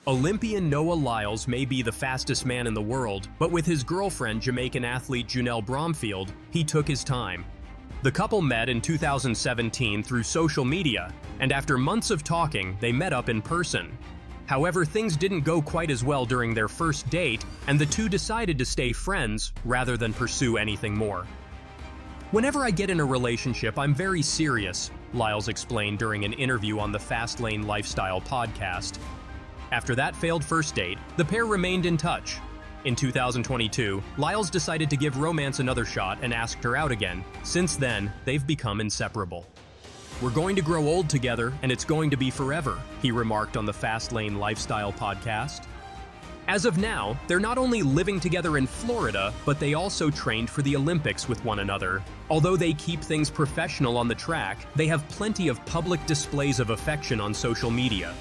Olympian Noah Lyles may be the fastest man in the world, but with his girlfriend, Jamaican athlete Junelle Bromfield, he took his time. The couple met in 2017 through social media, and after months of talking, they met up in person. However, things didn't go quite as well during their first date, and the two decided to stay friends rather than pursue anything more. "Whenever I get in a relationship, I'm very serious," Lyles explained during an interview on the Fast Lane Lifestyle podcast. After that failed first date, the pair remained in touch. In 2022, Lyles decided to give romance another shot and asked her out again. Since then, they've become inseparable. "We're going to grow old together, and it's going to be forever," he remarked on the Fast Lane Lifestyle podcast. As of now, they're not only living together in Florida, but they also trained for the Olympics with one another. Although they keep things professional on the track, they have plenty of public displays of affection on social media.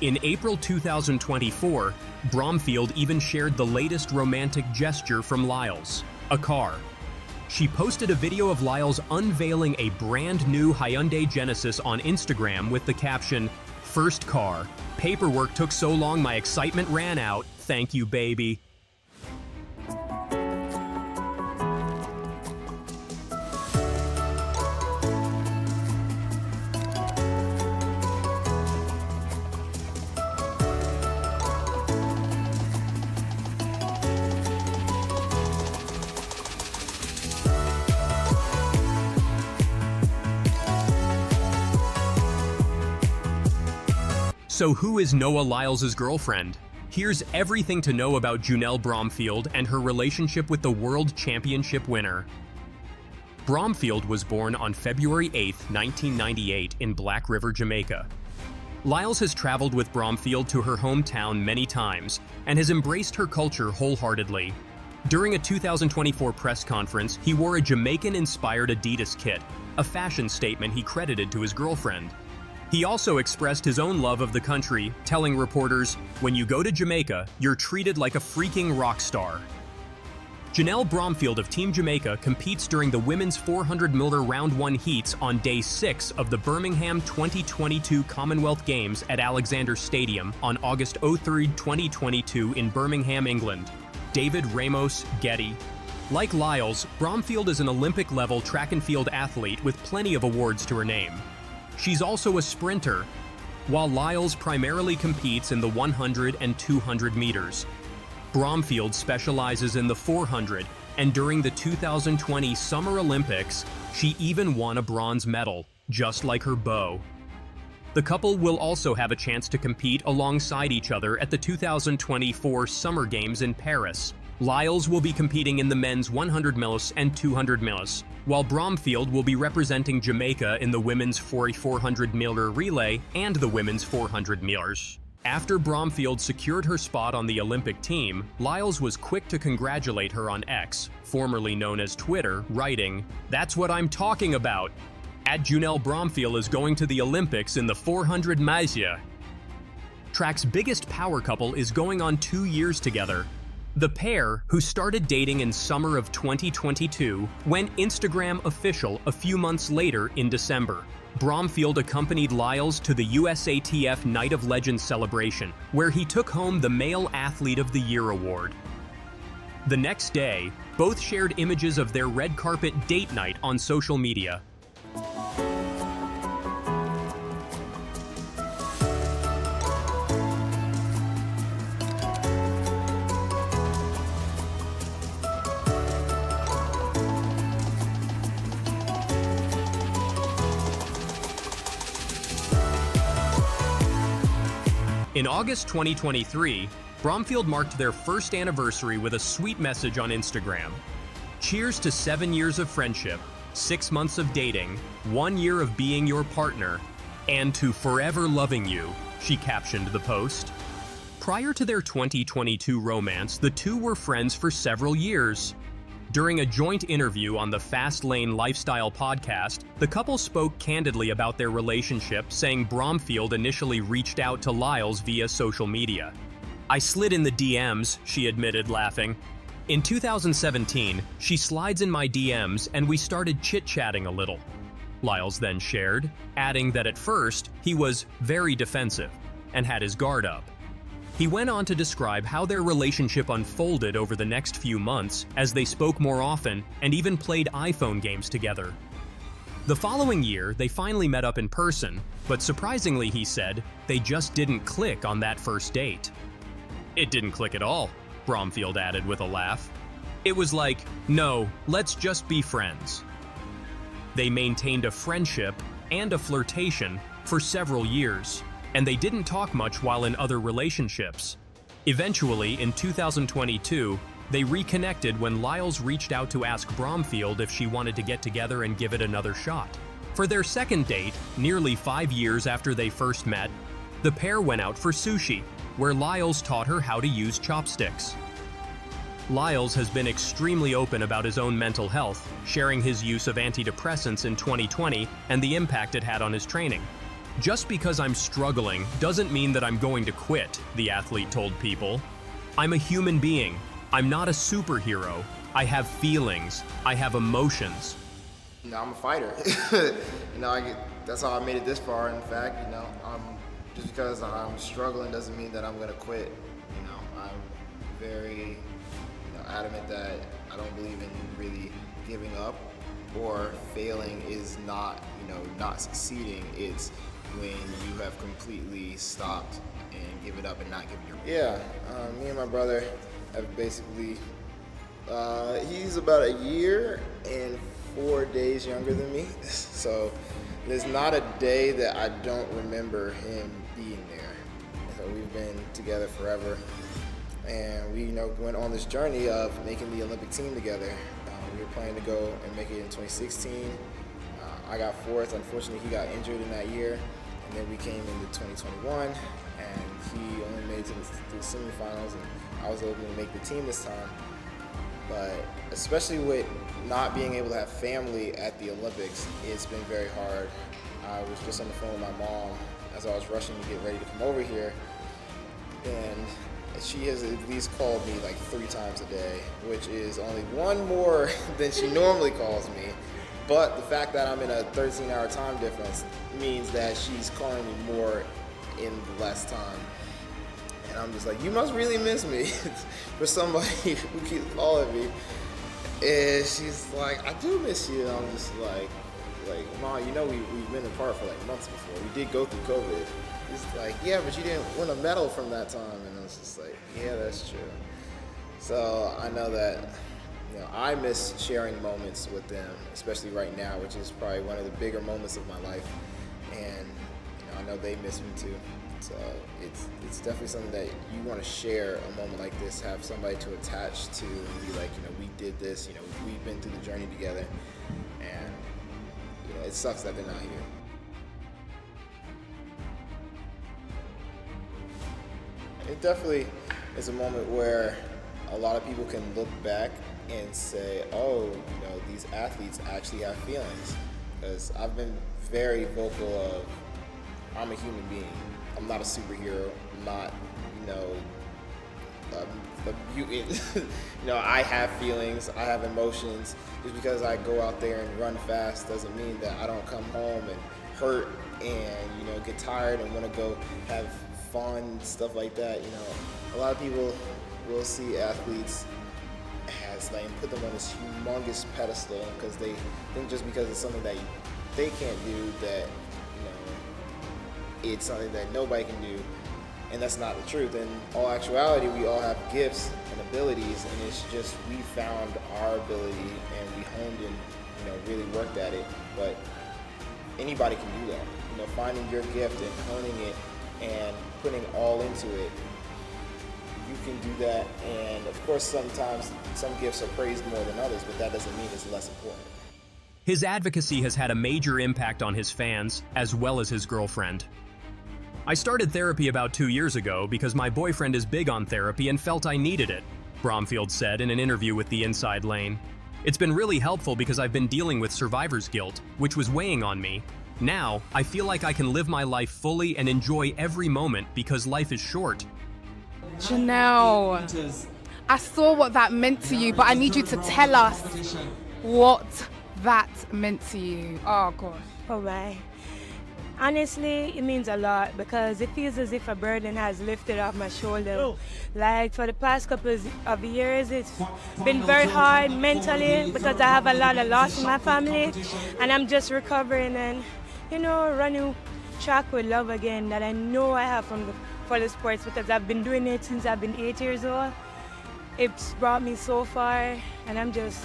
In April 2024, Bromfield even shared the latest romantic gesture from Lyles, a car. She posted a video of Lyles unveiling a brand new Hyundai Genesis on Instagram with the caption, "First car. Paperwork took so long my excitement ran out. Thank you, baby." So who is Noah Lyles' girlfriend? Here's everything to know about Junelle Bromfield and her relationship with the World Championship winner. Bromfield was born on February 8, 1998 in Black River, Jamaica. Lyles has traveled with Bromfield to her hometown many times and has embraced her culture wholeheartedly. During a 2024 press conference, he wore a Jamaican-inspired Adidas kit, a fashion statement he credited to his girlfriend. He also expressed his own love of the country, telling reporters, "When you go to Jamaica, you're treated like a freaking rock star." Janelle Bromfield of Team Jamaica competes during the women's 400 meter Round 1 heats on Day 6 of the Birmingham 2022 Commonwealth Games at Alexander Stadium on August 3, 2022 in Birmingham, England. David Ramos, Getty. Like Lyles, Bromfield is an Olympic-level track and field athlete with plenty of awards to her name. She's also a sprinter, while Lyles primarily competes in the 100 and 200 meters. Bromfield specializes in the 400, and during the 2020 Summer Olympics, she even won a bronze medal, just like her beau. The couple will also have a chance to compete alongside each other at the 2024 Summer Games in Paris. Lyles will be competing in the men's 100 meters and 200 meters, while Bromfield will be representing Jamaica in the women's 400 meter relay and the women's 400 meters. After Bromfield secured her spot on the Olympic team, Lyles was quick to congratulate her on X, formerly known as Twitter, writing, "That's what I'm talking about. Junelle Bromfield is going to the Olympics in the 400 meters." Track's biggest power couple is going on 2 years together. The pair, who started dating in summer of 2022, went Instagram official a few months later in December. Bromfield accompanied Lyles to the USATF Night of Legends celebration, where he took home the Male Athlete of the Year award. The next day, both shared images of their red carpet date night on social media. In August 2023, Bromfield marked their first anniversary with a sweet message on Instagram. "Cheers to 7 years of friendship, 6 months of dating, 1 year of being your partner, and to forever loving you," she captioned the post. Prior to their 2022 romance, the two were friends for several years. During a joint interview on the Fast Lane Lifestyle podcast, the couple spoke candidly about their relationship, saying Bromfield initially reached out to Lyles via social media. "I slid in the DMs," she admitted, laughing. "In 2017, she slides in my DMs and we started chit-chatting a little," Lyles then shared, adding that at first, he was very defensive and had his guard up. He went on to describe how their relationship unfolded over the next few months as they spoke more often and even played iPhone games together. The following year, they finally met up in person, but surprisingly, he said, they just didn't click on that first date. "It didn't click at all," Bromfield added with a laugh. "It was like, no, let's just be friends." They maintained a friendship and a flirtation for several years, and they didn't talk much while in other relationships. Eventually, in 2022, they reconnected when Lyles reached out to ask Bromfield if she wanted to get together and give it another shot. For their second date, nearly 5 years after they first met, the pair went out for sushi, where Lyles taught her how to use chopsticks. Lyles has been extremely open about his own mental health, sharing his use of antidepressants in 2020 and the impact it had on his training. "Just because I'm struggling doesn't mean that I'm going to quit," the athlete told People. "I'm a human being. I'm not a superhero. I have feelings. I have emotions." I'm a fighter. That's how I made it this far. In fact, just because I'm struggling doesn't mean that I'm gonna quit. I'm very adamant that I don't believe in really giving up or failing is not succeeding. It's when you have completely stopped and give it up and not give your. Me and my brother have basically. He's about a year and 4 days younger than me, so there's not a day that I don't remember him being there. So we've been together forever, and we went on this journey of making the Olympic team together. We were planning to go and make it in 2016. I got fourth. Unfortunately, he got injured in that year, and then we came into 2021, and he only made it to the semifinals, and I was able to make the team this time. But especially with not being able to have family at the Olympics, it's been very hard. I was just on the phone with my mom as I was rushing to get ready to come over here, and she has at least called me like 3 times a day, which is only one more than she normally calls me. But the fact that I'm in a 13-hour time difference means that she's calling me more in less time. And I'm just like, you must really miss me for somebody who keeps calling me. And she's like, I do miss you. And I'm just like, Mom, we've been apart for like months before. We did go through COVID. He's like, yeah, but you didn't win a medal from that time. And I was just like, yeah, that's true. So I know that, I miss sharing moments with them, especially right now, which is probably one of the bigger moments of my life. And I know they miss me too. So it's definitely something that you want to share a moment like this, have somebody to attach to and be like, we did this, we've been through the journey together, and it sucks that they're not here. It definitely is a moment where a lot of people can look back and say, oh, these athletes actually have feelings. Because I've been very vocal of, I'm a human being. I'm not a superhero. I'm not, a mutant. I have feelings. I have emotions. Just because I go out there and run fast doesn't mean that I don't come home and hurt and, get tired and want to go have fun, stuff like that. A lot of people will see athletes as put them on this humongous pedestal because they think just because it's something that they can't do that, it's something that nobody can do, and that's not the truth. In all actuality, we all have gifts and abilities, and it's just we found our ability and we honed and really worked at it. But anybody can do that. Finding your gift and honing it and putting all into it, you can do that. And of course, sometimes some gifts are praised more than others, but that doesn't mean it's less important. His advocacy has had a major impact on his fans as well as his girlfriend. "I started therapy about 2 years ago because my boyfriend is big on therapy and felt I needed it," Bromfield said in an interview with The Inside Lane. "It's been really helpful because I've been dealing with survivor's guilt, which was weighing on me. Now, I feel like I can live my life fully and enjoy every moment because life is short." Janelle, I saw what that meant to you, but I need you to tell us what that meant to you. Oh, gosh. Oh, my. Honestly, it means a lot because it feels as if a burden has lifted off my shoulder. Like for the past couple of years, it's been very hard mentally because I have a lot of loss in my family, and I'm just recovering and, running track with love again that I know I have for the sports because I've been doing it since I've been 8 years old. It's brought me so far, and I'm just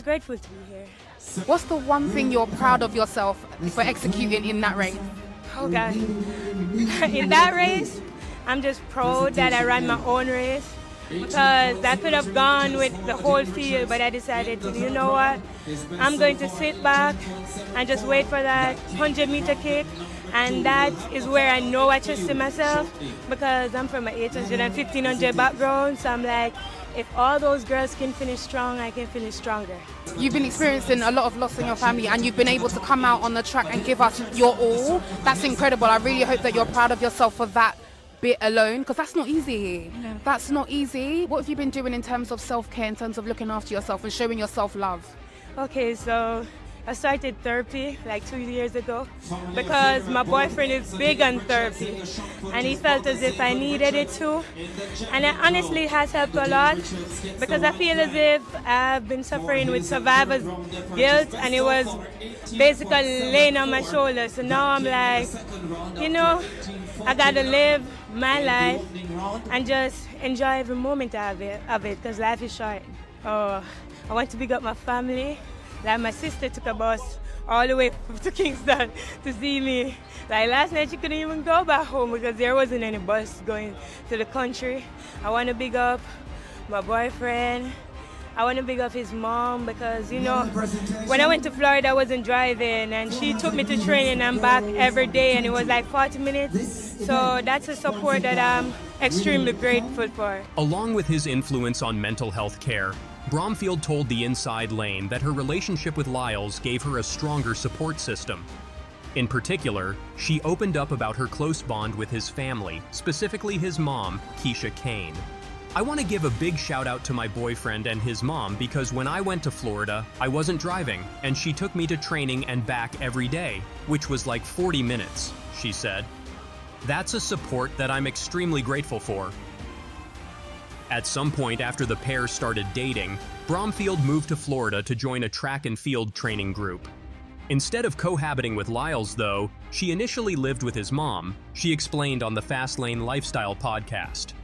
grateful to be here. What's the one thing you're proud of yourself for executing in that race? Oh God. In that race, I'm just proud that I ran my own race because I could have gone with the whole field, but I decided to, you know what? I'm going to sit back and just wait for that 100-meter kick, and that is where I know I trusted myself because I'm from an 800 and 1500 background, so I'm like, if all those girls can finish strong, I can finish stronger. You've been experiencing a lot of loss in your family and you've been able to come out on the track and give us your all. That's incredible. I really hope that you're proud of yourself for that bit alone, because that's not easy. No. That's not easy. What have you been doing in terms of self-care, in terms of looking after yourself and showing yourself love? Okay, so I started therapy like 2 years ago because my boyfriend is big on therapy and he felt as if I needed it too. And it honestly has helped a lot because I feel as if I've been suffering with survivor's guilt and it was basically laying on my shoulders. So now I'm like, I gotta live my life and just enjoy every moment of it because life is short. Oh, I want to big up my family. Like my sister took a bus all the way to Kingston to see me. Like last night she couldn't even go back home because there wasn't any bus going to the country. I want to big up my boyfriend. I want to big up his mom because, when I went to Florida, I wasn't driving and she took me to training and back every day and it was like 40 minutes. So that's a support that I'm extremely grateful for. Along with his influence on mental health care, Bromfield told the Inside Lane that her relationship with Lyles gave her a stronger support system. In particular, she opened up about her close bond with his family, specifically his mom, Keisha Kane. I want to give a big shout out to my boyfriend and his mom because when I went to Florida, I wasn't driving, and she took me to training and back every day, which was like 40 minutes, she said. That's a support that I'm extremely grateful for. At some point after the pair started dating, Bromfield moved to Florida to join a track and field training group. Instead of cohabiting with Lyles, though, she initially lived with his mom, she explained on the Fast Lane Lifestyle podcast.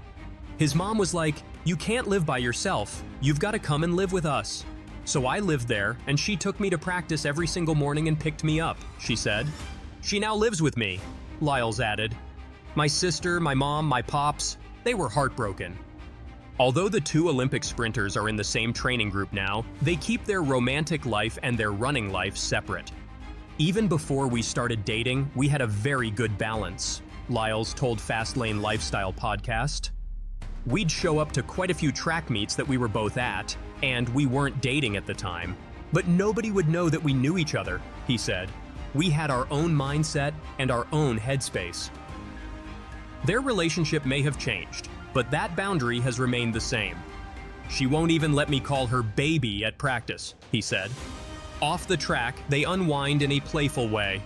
His mom was like, "You can't live by yourself, you've got to come and live with us." So I lived there, and she took me to practice every single morning and picked me up, she said. She now lives with me, Lyles added. My sister, my mom, my pops, they were heartbroken. Although the two Olympic sprinters are in the same training group now, they keep their romantic life and their running life separate. Even before we started dating, we had a very good balance, Lyles told Fast Lane Lifestyle podcast. We'd show up to quite a few track meets that we were both at, and we weren't dating at the time. But nobody would know that we knew each other, he said. We had our own mindset and our own headspace. Their relationship may have changed, but that boundary has remained the same. She won't even let me call her baby at practice, he said. Off the track, they unwind in a playful way.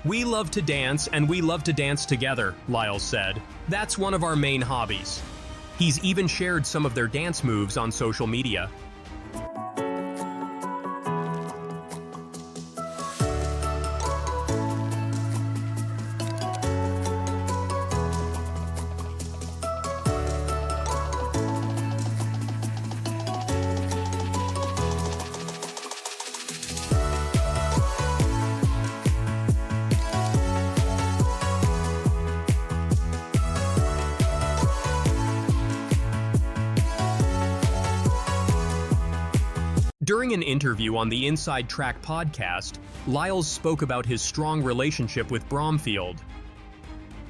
We love to dance and we love to dance together, Lyles said. That's one of our main hobbies. He's even shared some of their dance moves on social media. During an interview on the Inside Track podcast, Lyles spoke about his strong relationship with Bromfield.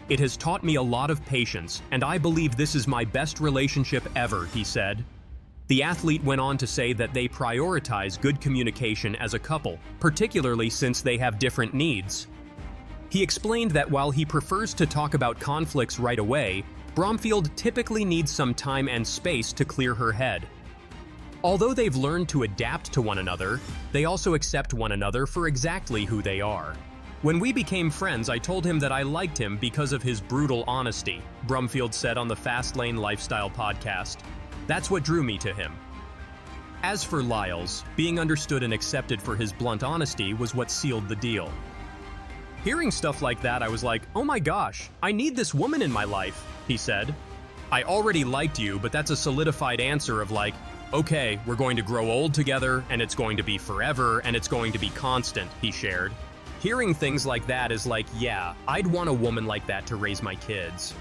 It has taught me a lot of patience, and I believe this is my best relationship ever, he said. The athlete went on to say that they prioritize good communication as a couple, particularly since they have different needs. He explained that while he prefers to talk about conflicts right away, Bromfield typically needs some time and space to clear her head. Although they've learned to adapt to one another, they also accept one another for exactly who they are. When we became friends, I told him that I liked him because of his brutal honesty, Bromfield said on the Fast Lane Lifestyle podcast. That's what drew me to him. As for Lyles, being understood and accepted for his blunt honesty was what sealed the deal. Hearing stuff like that, I was like, oh my gosh, I need this woman in my life, he said. I already liked you, but that's a solidified answer of like, okay, we're going to grow old together, and it's going to be forever, and it's going to be constant, he shared. Hearing things like that is like, yeah, I'd want a woman like that to raise my kids.